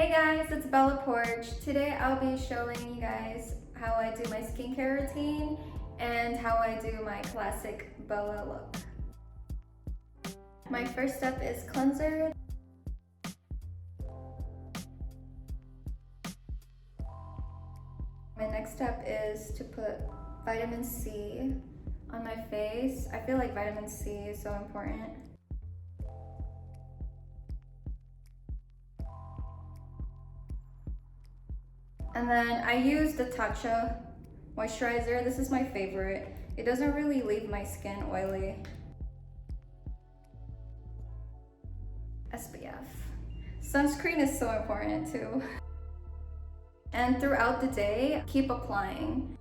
Hey guys, it's Bella Poarch. Today I'll be showing you guys how I do my skincare routine and how I do my classic Bella look. My first step is cleanser. My next step is to put vitamin C on my face. I feel like vitamin C is so important. And then I use the Tatcha moisturizer. This is my favorite. It doesn't really leave my skin oily. SPF. Sunscreen is so important too. And throughout the day, keep applying.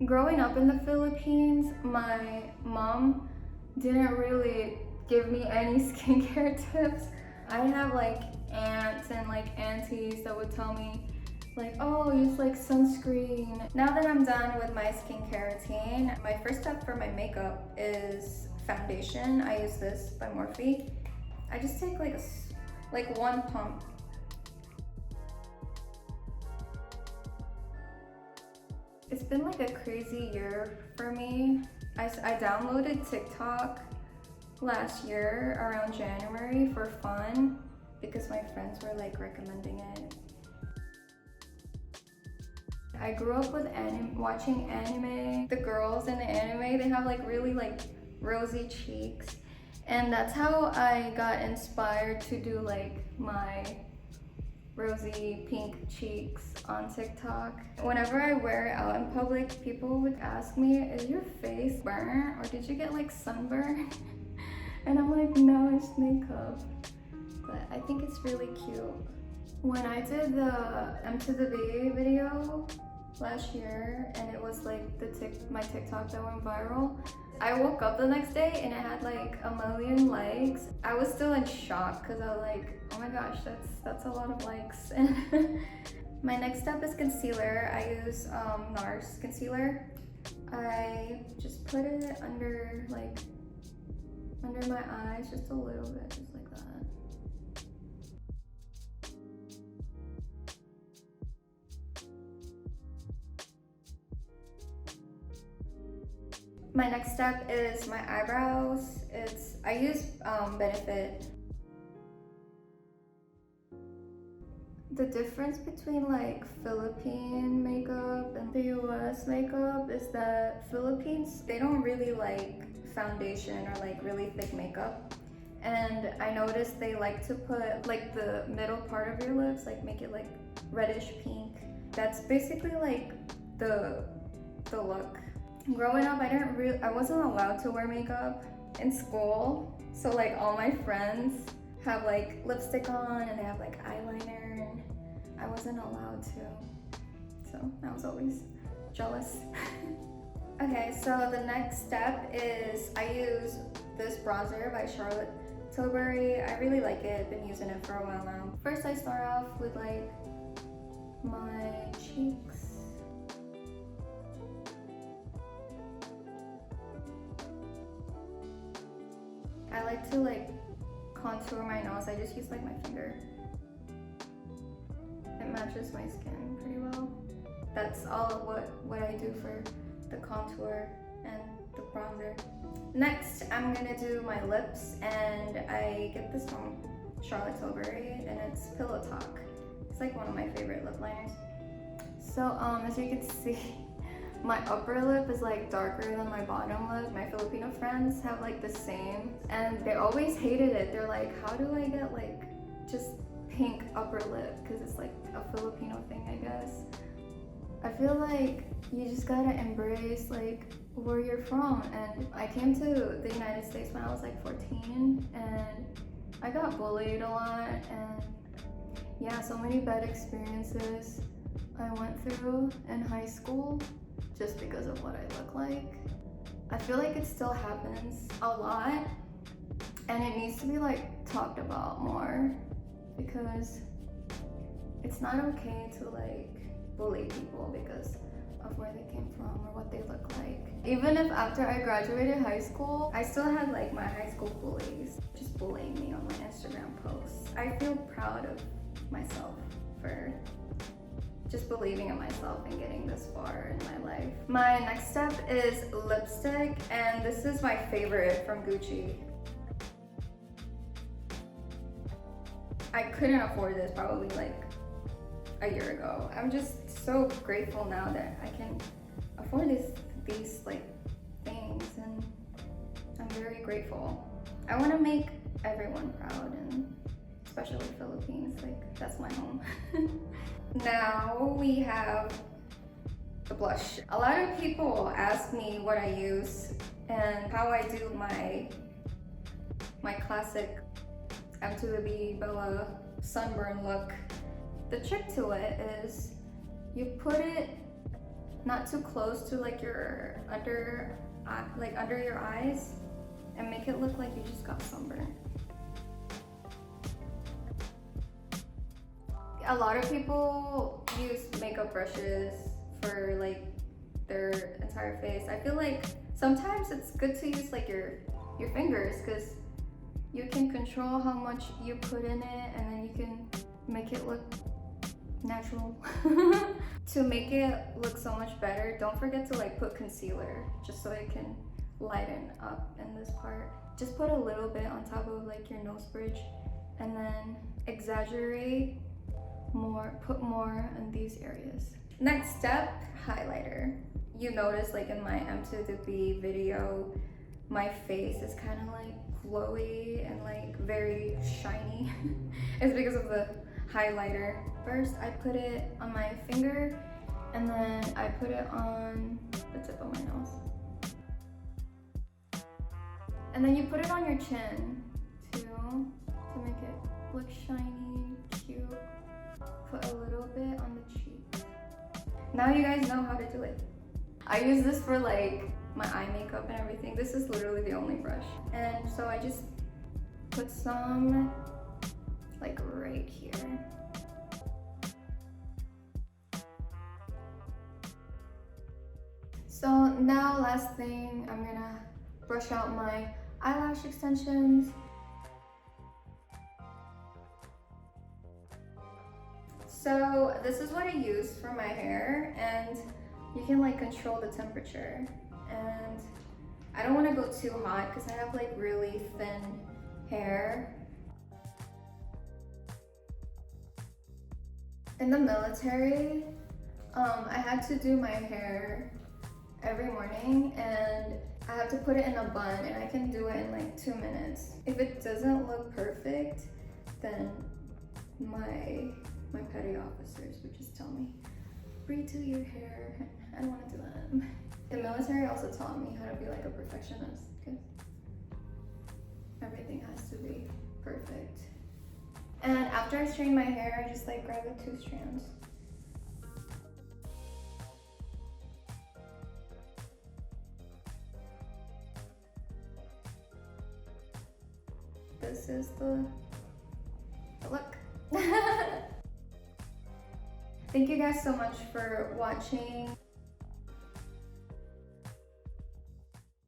Growing up in the Philippines, my mom didn't really give me any skincare tips. I have like aunts and like aunties that would tell me like, oh, use like sunscreen. Now that I'm done with my skincare routine, my first step for my makeup is foundation. I use this by Morphe. I just take like one pump. It's been like a crazy year for me. I downloaded TikTok last year around January for fun because my friends were like recommending it. I grew up with watching anime. The girls in the anime, they have like really like rosy cheeks, and that's how I got inspired to do like my rosy pink cheeks on TikTok. Whenever I wear it out in public, people would ask me, is your face burnt or did you get like sunburn? And I'm like, no, it's makeup. But I think it's really cute. When I did the M to the B video last year, and it was like my TikTok that went viral, I woke up the next day and it had like 1 million likes. I was still in shock because I was like, oh my gosh, that's a lot of likes. My next step is concealer. I use NARS concealer. I just put it under my eyes, just a little bit, just like that. My next step is my eyebrows. I use Benefit. The difference between like Philippine makeup and the US makeup is that Philippines, they don't really like foundation or like really thick makeup. And I noticed they like to put like the middle part of your lips, like make it like reddish pink. That's basically like the look. Growing up, I wasn't allowed to wear makeup in school. So like all my friends have like lipstick on and they have like eyeliner, and I wasn't allowed to. So I was always jealous. Okay, so the next step is I use this bronzer by Charlotte Tilbury. I really like it, been using it for a while now. First I start off with like my cheeks. I like to like contour my nose. I just use like my finger. It matches my skin pretty well. That's all what I do for the contour and the bronzer. Next, I'm gonna do my lips, and I get this from Charlotte Tilbury, and it's Pillow Talk. It's like one of my favorite lip liners. So as you can see, my upper lip is like darker than my bottom lip. My Filipino friends have like the same, and they always hated it. They're like, how do I get like just pink upper lip? Because it's like a Filipino thing, I guess. I feel like you just gotta embrace like where you're from. And I came to the United States when I was like 14, and I got bullied a lot, and yeah, so many bad experiences I went through in high school just because of what I look like. I feel like it still happens a lot, and it needs to be like talked about more, because it's not okay to like bully people because of where they came from or what they look like. Even if after I graduated high school, I still had like my high school bullies just bullying me on my Instagram posts. I feel proud of myself for just believing in myself and getting this far in my life. My next step is lipstick, and this is my favorite from Gucci. I couldn't afford this probably like a year ago. I'm just so grateful now that I can afford these like things, and I'm very grateful. I want to make everyone proud, and especially Philippines, like that's my home. Now we have the blush. A lot of people ask me what I use and how I do my classic M to the B Bella sunburn look. The trick to it is you put it not too close to like your under your eyes and make it look like you just got sunburned. A lot of people use makeup brushes for like their entire face. I feel like sometimes it's good to use like your fingers, because you can control how much you put in it, and then you can make it look natural. To make it look so much better, don't forget to like put concealer just so it can lighten up in this part. Just put a little bit on top of like your nose bridge, and then exaggerate more, put more in these areas. Next step, highlighter. You notice like in my M to the B video, my face is kind of like glowy and like very shiny. It's because of the highlighter. First I put it on my finger, and then I put it on the tip of my nose. And then you put it on your chin too, to make it look shiny, cute. Put a little bit on the cheek. Now you guys know how to do it. I use this for like my eye makeup and everything. This is literally the only brush. And so I just put some like right here. So now last thing, I'm gonna brush out my eyelash extensions. So this is what I use for my hair, and you can like control the temperature. And I don't want to go too hot because I have like really thin hair. In the military, I had to do my hair every morning, and I have to put it in a bun, and I can do it in like 2 minutes. If it doesn't look perfect, then my petty officers would just tell me, redo your hair. I don't want to do that. The military also taught me how to be like a perfectionist, because everything has to be perfect. And after I straighten my hair, I just like grab the 2 strands. This is the look. Thank you guys so much for watching.